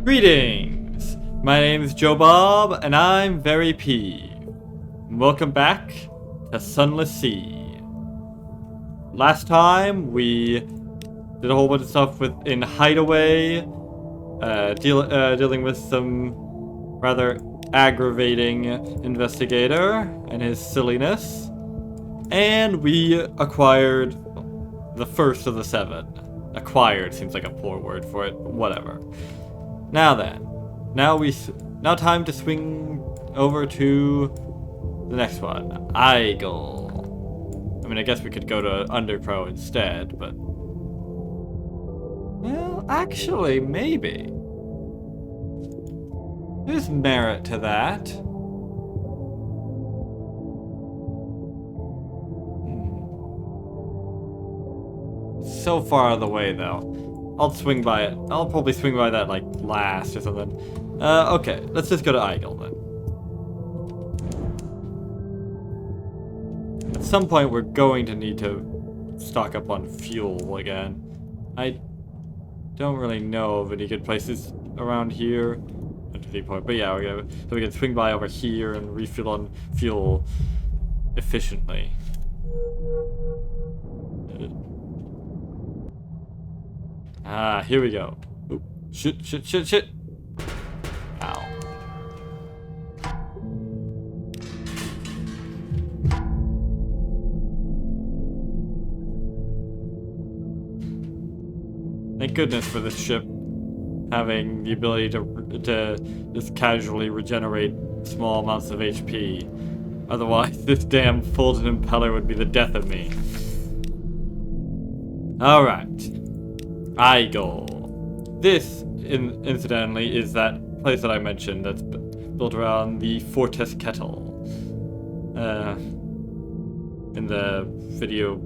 Greetings! My name is Joe Bob, and I'm very peeved. Welcome back to Sunless Sea. Last time, we did a whole bunch of stuff in Hideaway, dealing with some rather aggravating investigator and his silliness, and we acquired the first of the 7. Acquired seems like a poor word for it, but whatever. Now then, now time to swing over to the next one, Igel. I mean, I guess we could go to Undercrow instead, but well, actually, maybe there's merit to that. So far out of the way, though. I'll swing by it. I'll probably swing by that, like, last or something. Okay. Let's just go to Igel, then. At some point, we're going to need to stock up on fuel again. I don't really know of any good places around here. At the point, but yeah, so we can swing by over here and refill on fuel efficiently. Ah, here we go. Oop. Shit. Ow. Thank goodness for this ship having the ability to just casually regenerate small amounts of HP. Otherwise, this damn folded impeller would be the death of me. Alright. Igel. This, incidentally, is that place that I mentioned that's built around the Fortress Kettle. In the video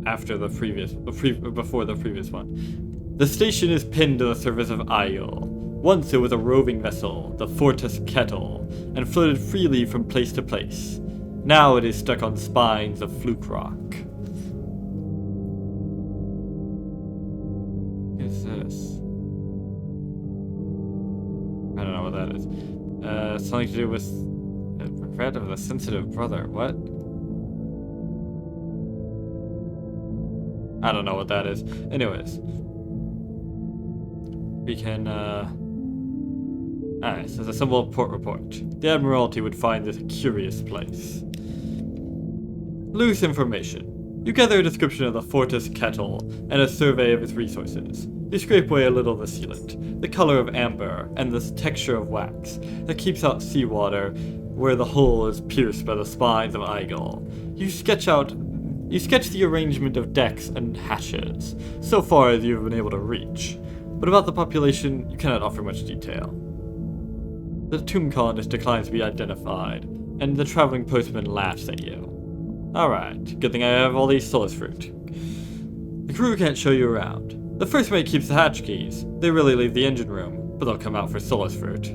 after the previous, before the previous one. The station is pinned to the surface of Igel. Once it was a roving vessel, the Fortress Kettle, and floated freely from place to place. Now it is stuck on spines of fluke rock. What is this? I don't know what that is. Something to do with the regret of the sensitive brother. What? I don't know what that is. Anyways. We can, Alright, so it's a simple port report. The Admiralty would find this a curious place. Loose information. You gather a description of the Fortress Kettle and a survey of its resources. You scrape away a little of the sealant, the color of amber, and the texture of wax that keeps out seawater where the hull is pierced by the spines of Igel. You sketch the arrangement of decks and hatches, so far as you have been able to reach. But about the population, you cannot offer much detail. The tomb colonist declines to be identified, and the traveling postman laughs at you. Alright, good thing I have all these Sunless fruit. The crew can't show you around. The first mate keeps the hatch keys. They really leave the engine room, but they'll come out for Sunless fruit.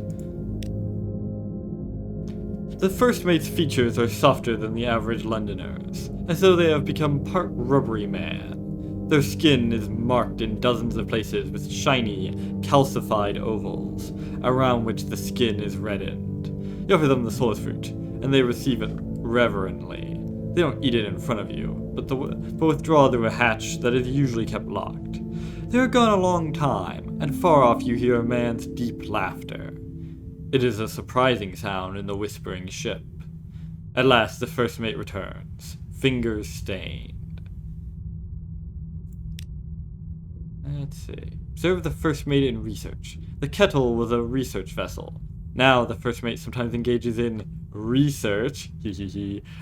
The first mate's features are softer than the average Londoners, as though they have become part rubbery man. Their skin is marked in dozens of places with shiny, calcified ovals, around which the skin is reddened. You offer them the Sunless fruit, and they receive it reverently. They don't eat it in front of you, but withdraw through a hatch that is usually kept locked. They are gone a long time, and far off you hear a man's deep laughter. It is a surprising sound in the whispering ship. At last the first mate returns, fingers stained. Let's see. Observe the first mate in research. The Kettle was a research vessel. Now the first mate sometimes engages in research,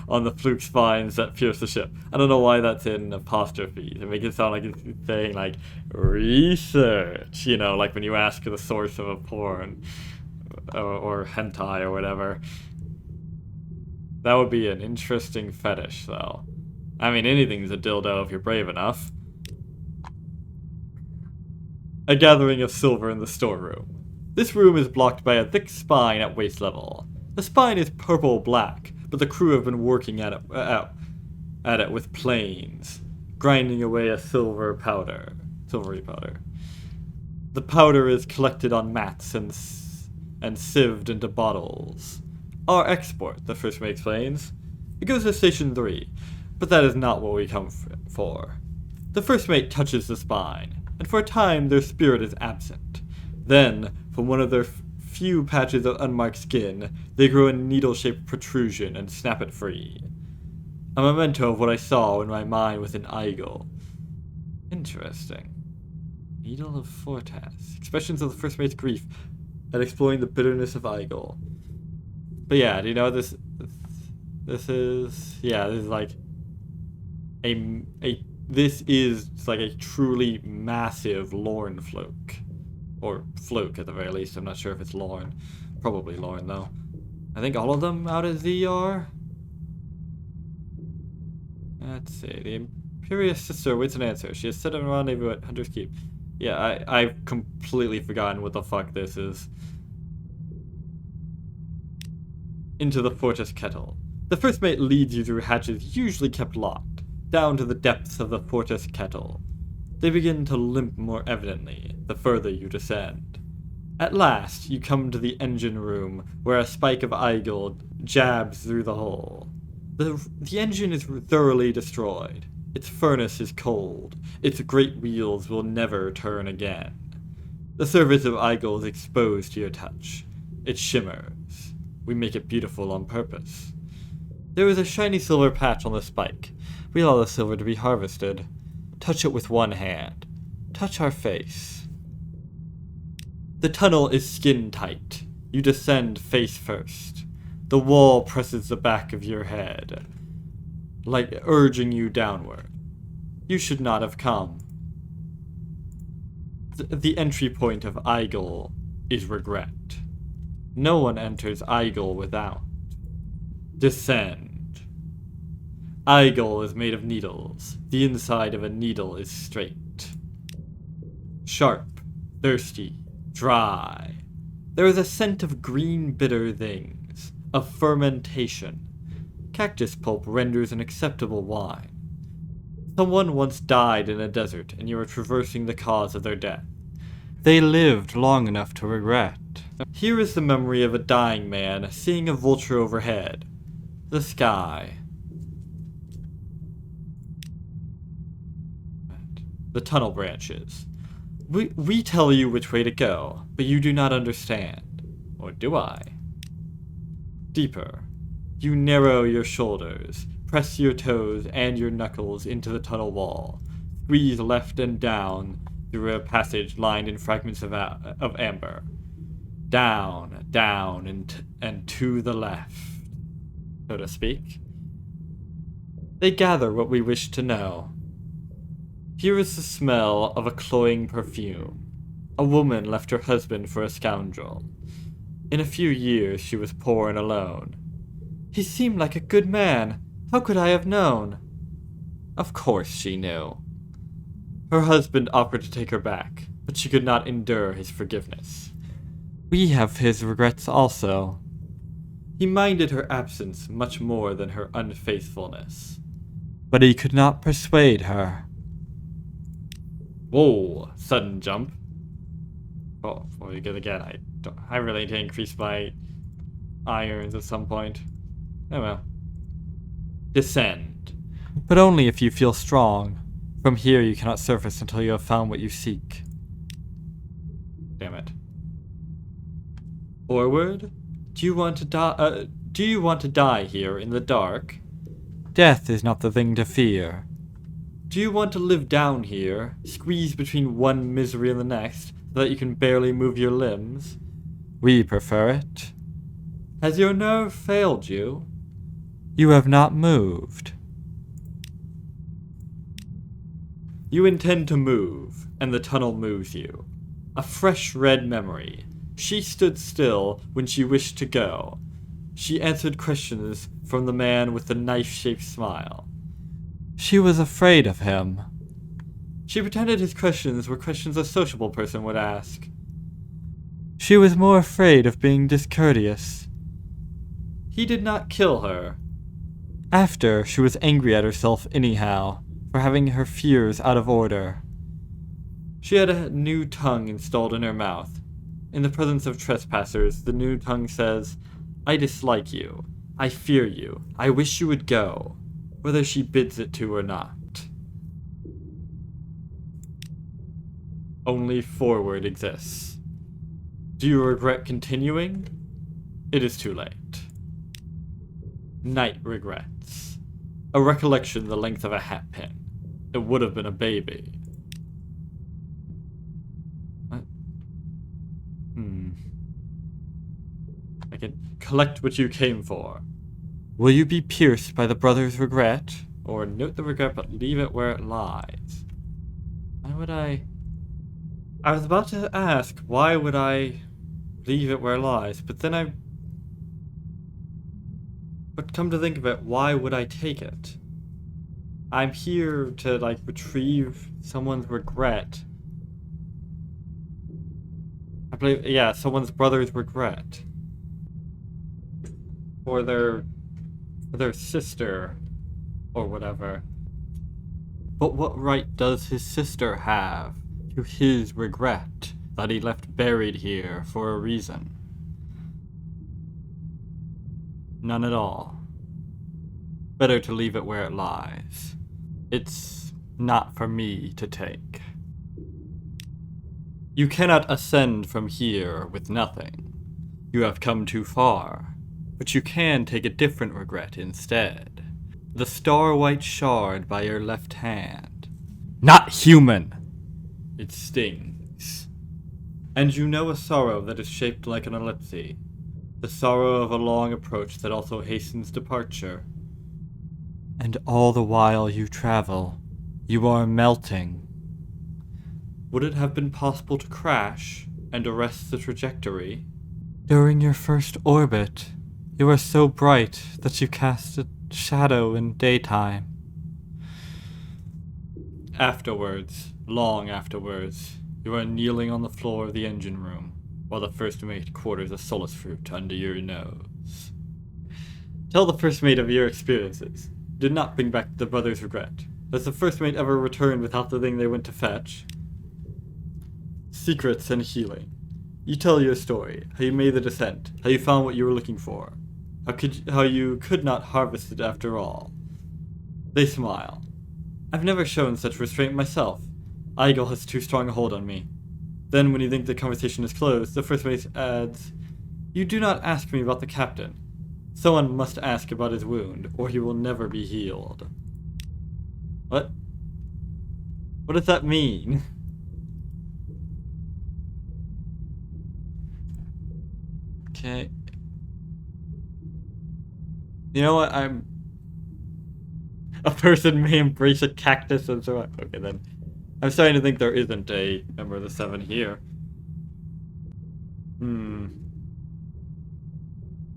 on the fluke spines that pierce the ship. I don't know why that's in apostrophes. It makes it sound like it's saying, like, research. You know, like when you ask the source of a porn, or hentai or whatever. That would be an interesting fetish, though. I mean, anything's a dildo if you're brave enough. A gathering of silver in the storeroom. This room is blocked by a thick spine at waist level. The spine is purple-black, but the crew have been working at it with planes, grinding away a silvery powder. The powder is collected on mats and sieved into bottles. Our export, the first mate explains. It goes to Station 3, but that is not what we come for. The first mate touches the spine, and for a time their spirit is absent. Then, from one of their few patches of unmarked skin, they grow a needle-shaped protrusion and snap it free. A memento of what I saw when my mind was in Igel. Interesting. Needle of Fortas. Expressions of the first mate's grief at exploring the bitterness of Igel. But yeah, do you know this is like a truly massive Lorn floke. Or floke at the very least. I'm not sure if it's Lorn. Probably Lorn though. I think all of them out of Z are. Let's see. The Imperious Sister waits an answer. She has set a rendezvous at Hunter's Keep. Yeah, I've completely forgotten what the fuck this is. Into the Fortress Kettle. The first mate leads you through hatches usually kept locked, down to the depths of the Fortress Kettle. They begin to limp more evidently, the further you descend. At last, you come to the engine room, where a spike of Igel jabs through the hole. The engine is thoroughly destroyed. Its furnace is cold. Its great wheels will never turn again. The surface of Igel is exposed to your touch. It shimmers. We make it beautiful on purpose. There is a shiny silver patch on the spike. We allow the silver to be harvested. Touch it with one hand. Touch our face. The tunnel is skin tight. You descend face first. The wall presses the back of your head, like urging you downward. You should not have come. The entry point of Igel is regret. No one enters Igel without. Descend. Igel is made of needles. The inside of a needle is straight. Sharp, thirsty, dry. There is a scent of green bitter things, of fermentation. Cactus pulp renders an acceptable wine. Someone once died in a desert, and you are traversing the cause of their death. They lived long enough to regret. Here is the memory of a dying man seeing a vulture overhead. The sky. The tunnel branches. We tell you which way to go, but you do not understand. Or do I? Deeper. You narrow your shoulders, press your toes and your knuckles into the tunnel wall, squeeze left and down through a passage lined in fragments of amber. Down, down, and to the left, so to speak. They gather what we wish to know. Here is the smell of a cloying perfume. A woman left her husband for a scoundrel. In a few years she was poor and alone. He seemed like a good man. How could I have known? Of course she knew. Her husband offered to take her back, but she could not endure his forgiveness. We have his regrets also. He minded her absence much more than her unfaithfulness. But he could not persuade her. Whoa, sudden jump. Oh, before we get again, I really need to increase my irons at some point. Oh well. Descend. But only if you feel strong. From here you cannot surface until you have found what you seek. Damn it. Forward? Do you want to die here in the dark? Death is not the thing to fear. Do you want to live down here, squeezed between one misery and the next, so that you can barely move your limbs? We prefer it. Has your nerve failed you? You have not moved. You intend to move, and the tunnel moves you. A fresh red memory. She stood still when she wished to go. She answered questions from the man with the knife-shaped smile. She was afraid of him. She pretended his questions were questions a sociable person would ask. She was more afraid of being discourteous. He did not kill her. After, she was angry at herself anyhow, for having her fears out of order. She had a new tongue installed in her mouth. In the presence of trespassers, the new tongue says, "I dislike you. I fear you. I wish you would go," whether she bids it to or not. Only forward exists. Do you regret continuing? It is too late. Night regrets. A recollection the length of a hatpin. It would have been a baby. What? I can collect what you came for. Will you be pierced by the brother's regret? Or note the regret but leave it where it lies? Why would I was about to ask, why would I leave it where it lies? But then But come to think of it, why would I take it? I'm here to, retrieve someone's regret. I believe, yeah, someone's brother's regret. For their sister, or whatever. But what right does his sister have to his regret that he left buried here for a reason? None at all. Better to leave it where it lies. It's not for me to take. You cannot ascend from here with nothing. You have come too far, but you can take a different regret instead. The star-white shard by your left hand. Not human! It stings. And you know a sorrow that is shaped like an ellipse. The sorrow of a long approach that also hastens departure. And all the while you travel, you are melting. Would it have been possible to crash and arrest the trajectory? During your first orbit, you are so bright that you cast a shadow in daytime. Afterwards, long afterwards, you are kneeling on the floor of the engine room, while the first mate quarters a solace fruit under your nose. Tell the first mate of your experiences. Did not bring back the brother's regret. Has the first mate ever returned without the thing they went to fetch? Secrets and healing. You tell your story, how you made the descent, how you found what you were looking for, how you could not harvest it after all. They smile. I've never shown such restraint myself. Igel has too strong a hold on me. Then, when you think the conversation is closed, the first mate adds, "You do not ask me about the captain. Someone must ask about his wound, or he will never be healed." What? What does that mean? Okay. You know what? A person may embrace a cactus and so on. Okay, then. I'm starting to think there isn't a member of the Seven here.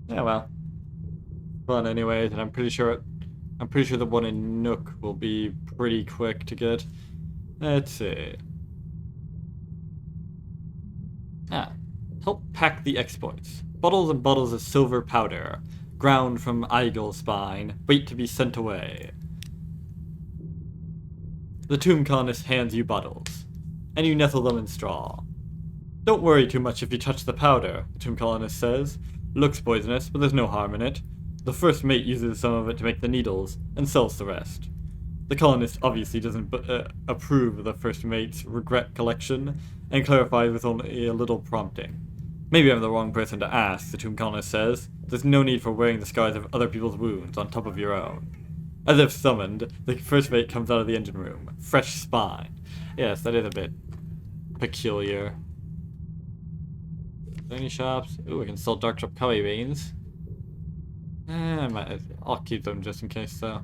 Yeah, well. Fun anyways, and I'm pretty sure the one in Nook will be pretty quick to get. Let's see. Help pack the exploits. Bottles and bottles of silver powder, ground from Igel's spine, wait to be sent away. The tomb colonist hands you bottles, and you nestle them in straw. Don't worry too much if you touch the powder, the tomb colonist says. Looks poisonous, but there's no harm in it. The first mate uses some of it to make the needles, and sells the rest. The colonist obviously doesn't approve of the first mate's regret collection, and clarifies with only a little prompting. Maybe I'm the wrong person to ask, the tomb colonist says. There's no need for wearing the scars of other people's wounds on top of your own. As if summoned, the first mate comes out of the engine room. Fresh spine. Yes, that is a bit peculiar. Are there any shops? Ooh, I can sell dark shop coffee beans. I'll keep them just in case, though.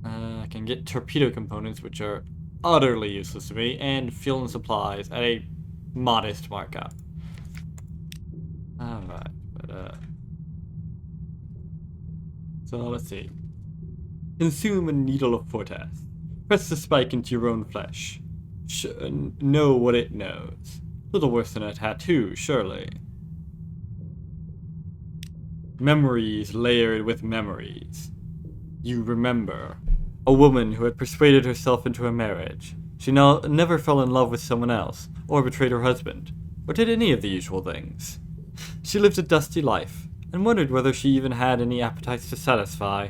I can get torpedo components, which are utterly useless to me, and fuel and supplies at a modest markup. Alright, so let's see. Consume a needle of Fortas. Press the spike into your own flesh. Know what it knows. Little worse than a tattoo, surely. Memories layered with memories. You remember. A woman who had persuaded herself into a marriage. She never fell in love with someone else, or betrayed her husband, or did any of the usual things. She lived a dusty life, and wondered whether she even had any appetites to satisfy.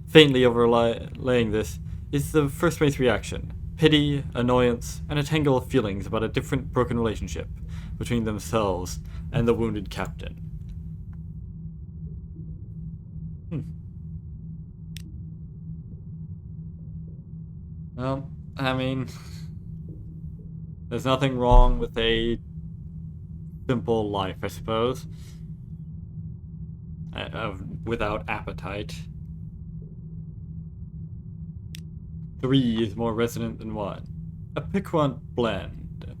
Faintly overlaying this is the first mate's reaction: pity, annoyance, and a tangle of feelings about a different broken relationship between themselves and the wounded captain. Well, I mean, there's nothing wrong with a simple life, I suppose, without appetite. 3 is more resonant than 1. A piquant blend.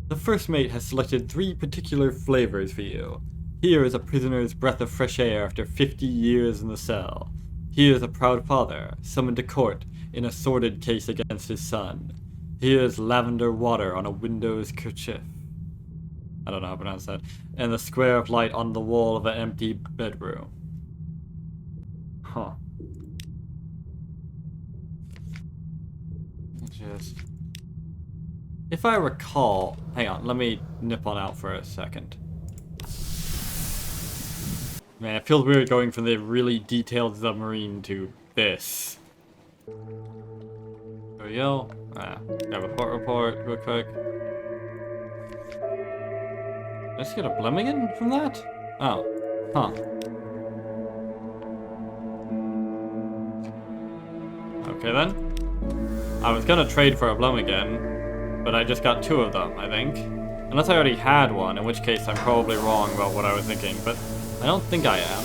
The first mate has selected 3 particular flavors for you. Here is a prisoner's breath of fresh air after 50 years in the cell. Here is a proud father, summoned to court in a sordid case against his son. Here is lavender water on a window's kerchief. I don't know how to pronounce that. And the square of light on the wall of an empty bedroom. Huh. If I recall... Hang on, let me nip on out for a second. Man, it feels weird going from the really detailed submarine to this. There we go. Grab a port report real quick. Did I just get a Blemmingen from that? Oh. Huh. Okay then. I was gonna trade for a Blemmingen, but I just got 2 of them, I think. Unless I already had one, in which case I'm probably wrong about what I was thinking, but I don't think I am.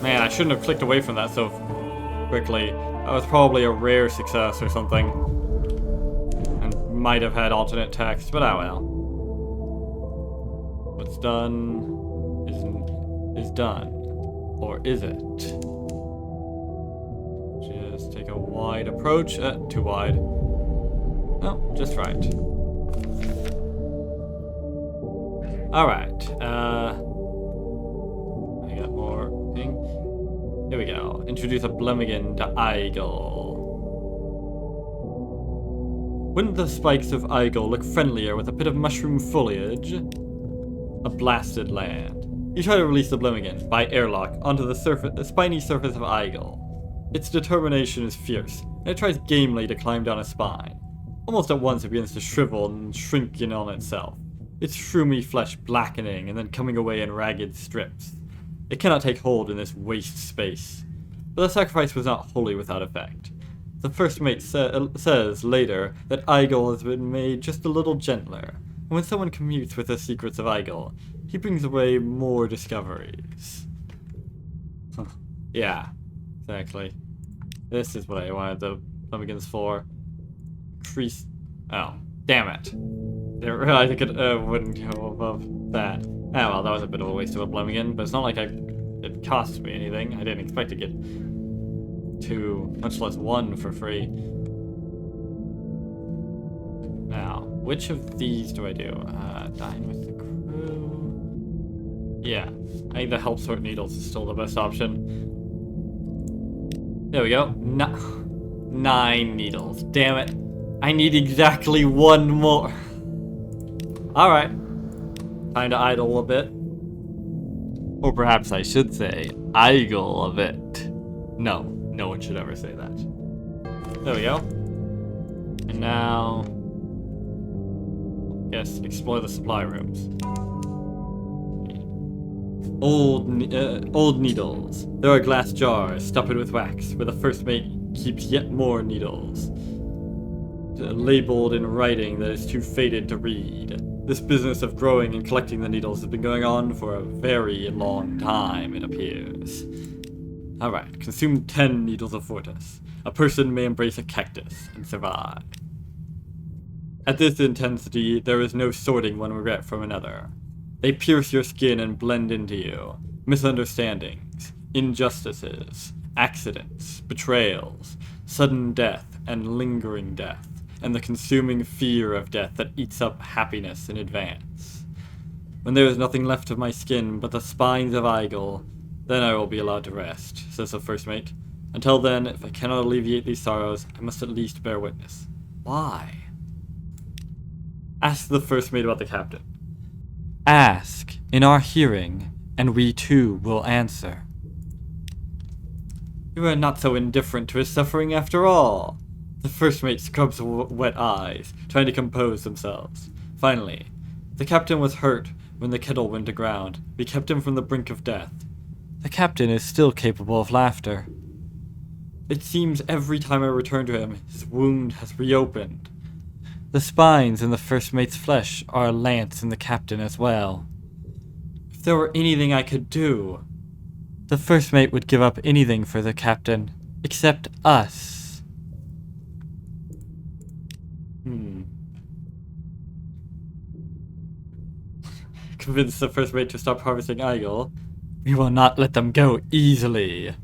Man, I shouldn't have clicked away from that so quickly. That was probably a rare success or something. And might have had alternate text, but oh well. What's done is done. Or is it? Just take a wide approach. Too wide. No, just right. Alright, I got more thing. Here we go. Introduce a Blemmingen to Igel. Wouldn't the spikes of Igel look friendlier with a bit of mushroom foliage? A blasted land. You try to release the Blemmingen by airlock onto the spiny surface of Igel. Its determination is fierce, and it tries gamely to climb down a spine. Almost at once it begins to shrivel and shrink in on itself, its shroomy flesh blackening and then coming away in ragged strips. It cannot take hold in this waste space. But the sacrifice was not wholly without effect. The first mate says later that Igel has been made just a little gentler, and when someone commutes with the secrets of Igel, he brings away more discoveries. Yeah, exactly. This is what I wanted the Blemmigans for. Increase. Oh, damn it. Didn't realize I wouldn't go above that. Oh well, that was a bit of a waste of a Blemmingen, but it's not like it cost me anything. I didn't expect to get 2, much less 1 for free. Now, which of these do I do? Dine with the crew. Yeah, I think the help sort needles is still the best option. There we go. 9 needles. Damn it. I need exactly 1 more. Alright. Time to idle a bit. Or perhaps I should say, idle a bit. No, no one should ever say that. There we go. And now... Yes, explore the supply rooms. Old needles. There are glass jars stoppered with wax, where the first mate keeps yet more needles. Labeled in writing that is too faded to read. This business of growing and collecting the needles has been going on for a very long time, it appears. Alright, consume 10 needles of Fortis. A person may embrace a cactus and survive. At this intensity, there is no sorting one regret from another. They pierce your skin and blend into you. Misunderstandings, injustices, accidents, betrayals, sudden death and lingering death, and the consuming fear of death that eats up happiness in advance. When there is nothing left of my skin but the spines of Igel, then I will be allowed to rest, says the first mate. Until then, if I cannot alleviate these sorrows, I must at least bear witness. Why? Ask the first mate about the captain. Ask, in our hearing, and we too will answer. You are not so indifferent to his suffering after all. The first mate scrubs wet eyes, trying to compose themselves. Finally, the captain was hurt when the kettle went aground. We kept him from the brink of death. The captain is still capable of laughter. It seems every time I return to him, his wound has reopened. The spines in the first mate's flesh are a lance in the captain as well. If there were anything I could do, the first mate would give up anything for the captain, except us. Convince the first mate to stop harvesting Igel. We will not let them go easily.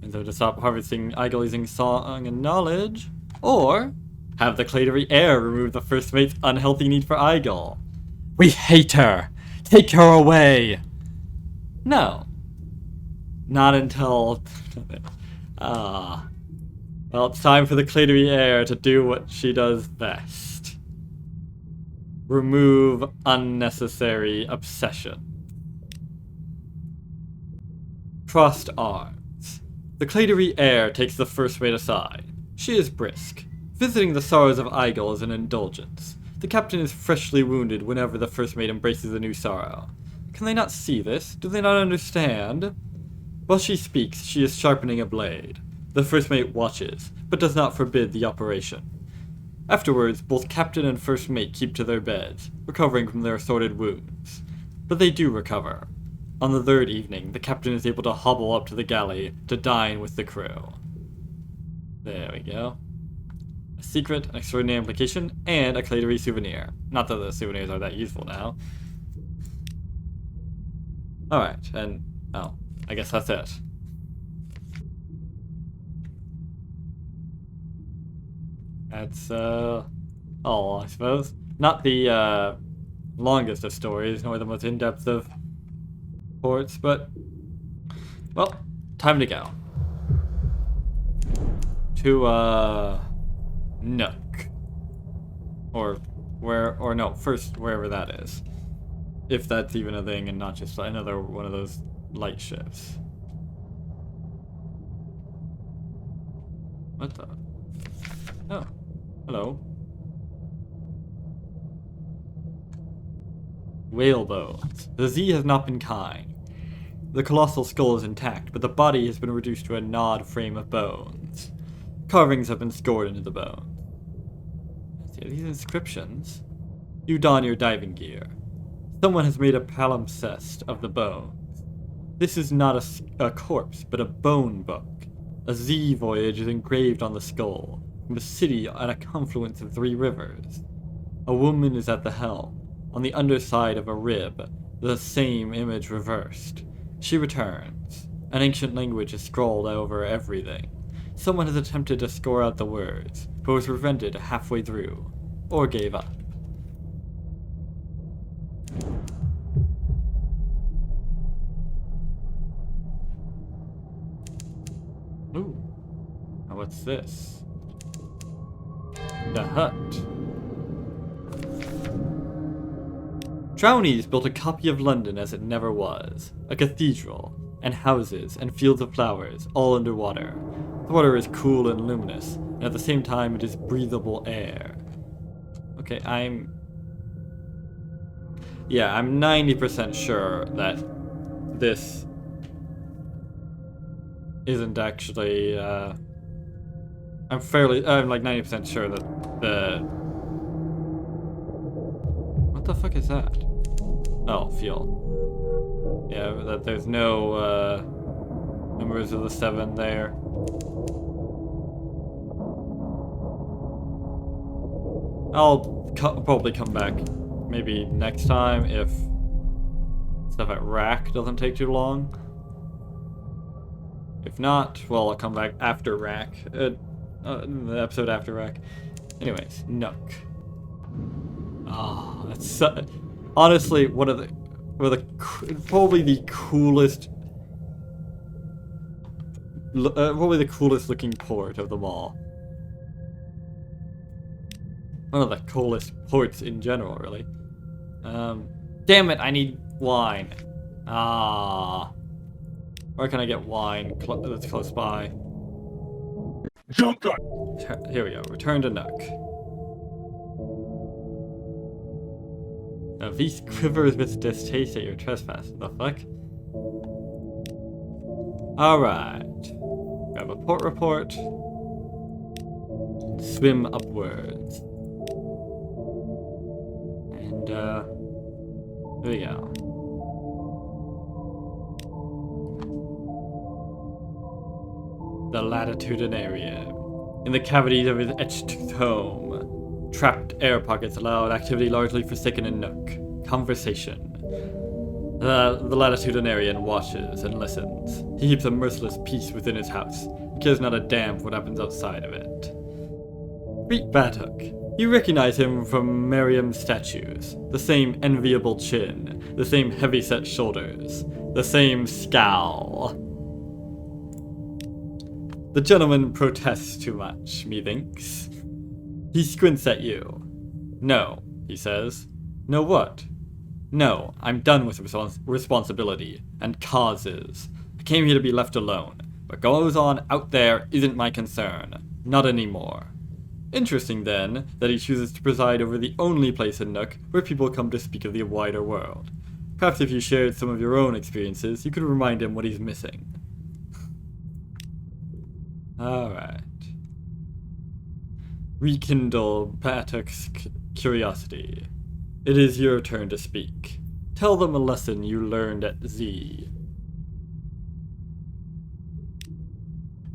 And so to stop harvesting Igel using song and knowledge, or have the Clatery heir remove the first mate's unhealthy need for Igel. We hate her! Take her away! No. Not until... well, it's time for the Clatery heir to do what she does best. Remove unnecessary obsession. Crossed arms. The Clatery heir takes the first mate aside. She is brisk. Visiting the sorrows of Igel is an indulgence. The captain is freshly wounded whenever the first mate embraces a new sorrow. Can they not see this? Do they not understand? While she speaks, she is sharpening a blade. The first mate watches, but does not forbid the operation. Afterwards, both captain and first mate keep to their beds, recovering from their assorted wounds. But they do recover. On the third evening, the captain is able to hobble up to the galley to dine with the crew. There we go. A secret, an extraordinary implication, and a Clatery souvenir. Not that the souvenirs are that useful now. Alright, and... oh, I guess that's it. That's, all, I suppose. Not the, longest of stories, nor the most in-depth of reports, but... well, time to go. To, Nook. Or no, first, wherever that is. If that's even a thing and not just another one of those light ships. What the? Oh. Hello. Whale bones. The Z has not been kind. The colossal skull is intact, but the body has been reduced to a gnawed frame of bones. Carvings have been scored into the bones. These inscriptions. You don your diving gear. Someone has made a palimpsest of the bones. This is not a corpse, but a bone book. A Z voyage is engraved on the skull, from a city at a confluence of 3 rivers. A woman is at the helm. On the underside of a rib, the same image reversed. She returns. An ancient language is scrawled over everything. Someone has attempted to score out the words, but was prevented halfway through, or gave up. Ooh. Now what's this? The hut. Drownies built a copy of London as it never was. A cathedral, and houses, and fields of flowers, all underwater. The water is cool and luminous, and at the same time it is breathable air. Okay, I'm 90% sure that this isn't actually, I'm like 90% sure that what the fuck is that? Oh, fuel. Yeah, that there's no, members of the 7 there. I'll probably come back maybe next time if stuff at Rack doesn't take too long. If not, well, I'll come back after Rack, the episode after Rack. Anyways, Nook. Oh, that's honestly probably the coolest probably the coolest looking port of them all. One of the coolest ports in general, really. Damn it, I need wine. Ah. Where can I get wine that's close by? Here we go. Return to Nook. Now, Beast quivers with distaste at your trespass. The fuck? Alright. Grab a port report. Swim upwards. And, here we go. The latitudinarian. In the cavities of his etched tome, trapped air pockets allowed activity largely forsaken in Nook. Conversation. The latitudinarian watches and listens. He keeps a merciless peace within his house. He cares not a damn for what happens outside of it. Greet Batuk. You recognize him from Miriam's statues. The same enviable chin, the same heavy-set shoulders, the same scowl. The gentleman protests too much, methinks. He squints at you. No, he says. No what? No, I'm done with responsibility and causes. I came here to be left alone. What goes on out there isn't my concern. Not anymore. Interesting, then, that he chooses to preside over the only place in Nook where people come to speak of the wider world. Perhaps if you shared some of your own experiences, you could remind him what he's missing. Alright. Rekindle Batuk's curiosity. It is your turn to speak. Tell them a lesson you learned at Z.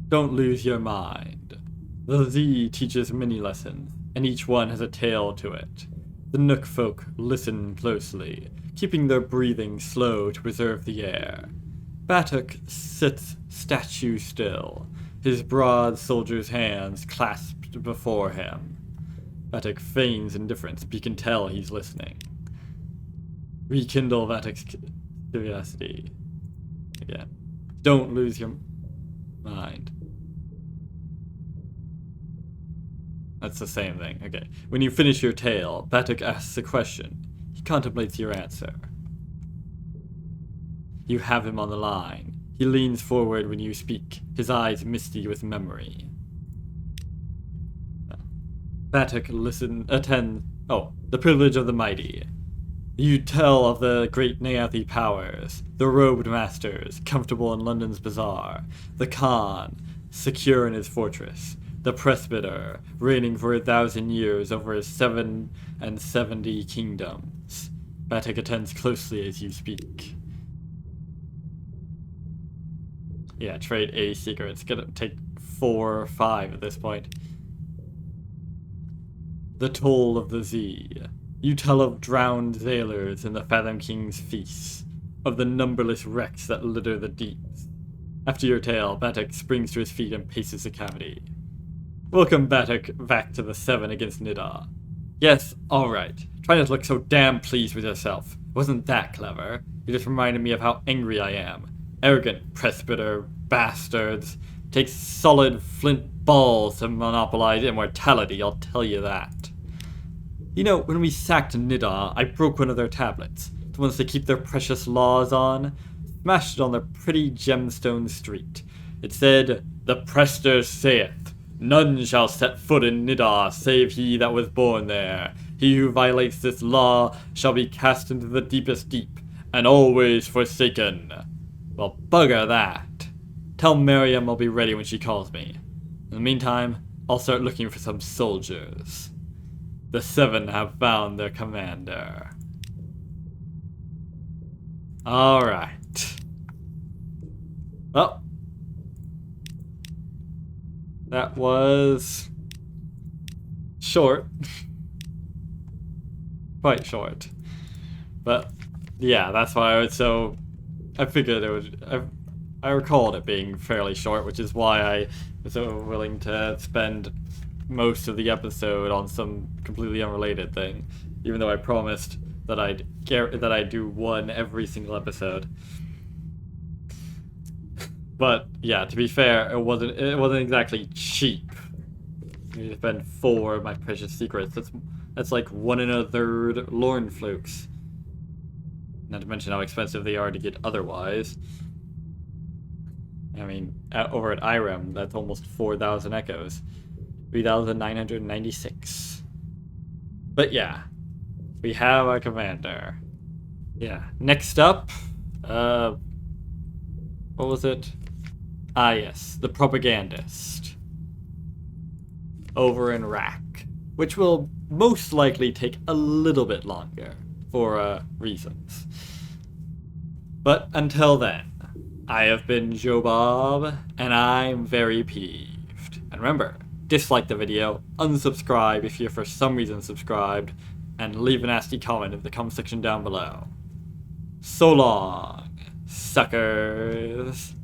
Don't lose your mind. The Z teaches many lessons, and each one has a tale to it. The Nook folk listen closely, keeping their breathing slow to preserve the air. Batuk sits statue still, his broad soldier's hands clasped before him. Batuk feigns indifference, but you can tell he's listening. Rekindle Batuk's curiosity. Again. Don't lose your mind. That's the same thing. Okay. When you finish your tale, Batuk asks a question. He contemplates your answer. You have him on the line. He leans forward when you speak, his eyes misty with memory. Batuk the privilege of the mighty. You tell of the great Neathi powers, the robed masters, comfortable in London's bazaar, the Khan, secure in his fortress, the presbyter, reigning for 1,000 years over his 77 kingdoms. Batuk attends closely as you speak. Yeah, trade a secret. It's gonna take 4 or 5 at this point. The toll of the Z. You tell of drowned sailors in the Fathom King's feasts, of the numberless wrecks that litter the deeps. After your tale, Batuk springs to his feet and paces the cavity. Welcome, Batuk, back to the 7 against Nidar. Yes, alright. Try not to look so damn pleased with yourself. Wasn't that clever? You just reminded me of how angry I am. Arrogant presbyter bastards. Takes solid flint balls to monopolize immortality, I'll tell you that. You know, when we sacked Nidar, I broke one of their tablets, the ones they keep their precious laws on, smashed it on their pretty gemstone street. It said, "The Prester saith, none shall set foot in Nidar save he that was born there. He who violates this law shall be cast into the deepest deep, and always forsaken." Well, bugger that. Tell Miriam I'll be ready when she calls me. In the meantime, I'll start looking for some soldiers. The 7 have found their commander. Alright. Well. That was short. Quite short. But, yeah, that's why I figured it would... I recalled it being fairly short, which is why I was so willing to spend most of the episode on some completely unrelated thing, even though I promised that I'd do one every single episode. But yeah, to be fair, it wasn't exactly cheap. You spend 4 of my precious secrets. That's like 1 1/3 Lorn flukes. Not to mention how expensive they are to get otherwise. I mean, over at Irem, that's almost 4,000 echoes. 3,996. But yeah, we have our commander. Yeah, next up, what was it? Ah yes, the propagandist. Over in Rack, which will most likely take a little bit longer, for reasons. But until then, I have been Joe Bob, and I'm very peeved. And remember, dislike the video, unsubscribe if you're for some reason subscribed, and leave a nasty comment in the comment section down below. So long, suckers.